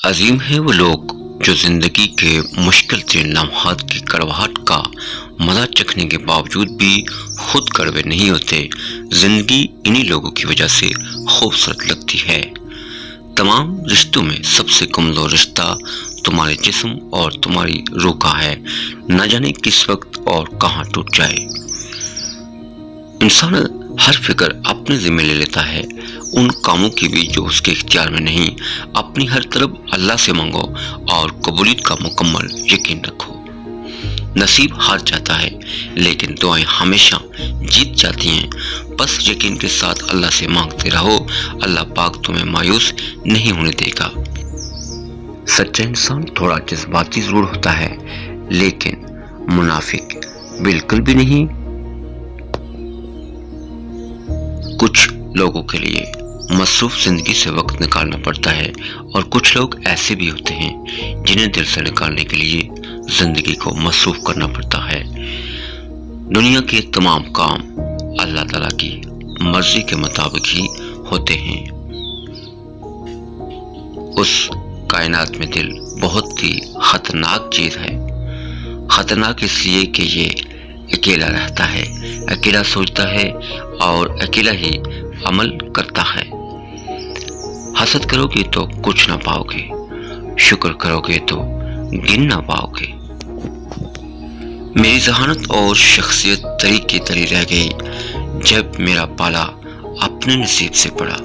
عظیم ہیں وہ لوگ جو زندگی کے مشکل ترین لمحات کی کڑواہٹ کا مزہ چکھنے کے باوجود بھی خود کڑوے نہیں ہوتے۔ زندگی انہی لوگوں کی وجہ سے خوبصورت لگتی ہے۔ تمام رشتوں میں سب سے کمزور رشتہ تمہارے جسم اور تمہاری روح کا ہے، نہ جانے کس وقت اور کہاں ٹوٹ جائے۔ انسان ہر فکر اپنے ذمہ لے لیتا ہے، ان کاموں کی بھی جو اس کے اختیار میں نہیں۔ اپنی ہر طلب اللہ سے مانگو اور قبولیت کا مکمل یقین رکھو۔ نصیب ہار جاتا ہے لیکن دعائیں ہمیشہ جیت جاتی ہیں، بس یقین کے ساتھ اللہ سے مانگتے رہو، اللہ پاک تمہیں مایوس نہیں ہونے دے گا۔ سچا انسان تھوڑا جذباتی ضرور ہوتا ہے لیکن منافق بالکل بھی نہیں۔ کچھ لوگوں کے لیے مصروف زندگی سے وقت نکالنا پڑتا ہے اور کچھ لوگ ایسے بھی ہوتے ہیں جنہیں دل سے نکالنے کے لیے زندگی کو مصروف کرنا پڑتا ہے۔ دنیا کے تمام کام اللہ تعالیٰ کی مرضی کے مطابق ہی ہوتے ہیں۔ اس کائنات میں دل بہت ہی خطرناک چیز ہے۔ خطرناک اس لیے کہ یہ اکیلا رہتا ہے، اکیلا سوچتا ہے اور اکیلا ہی عمل کرتا ہے۔ حسد کرو گے تو کچھ نہ پاؤ گے، شکر کرو گے تو گن نہ پاؤ گے۔ میری ذہانت اور شخصیت طری کی طری رہ گئی جب میرا پالا اپنے نصیب سے پڑا۔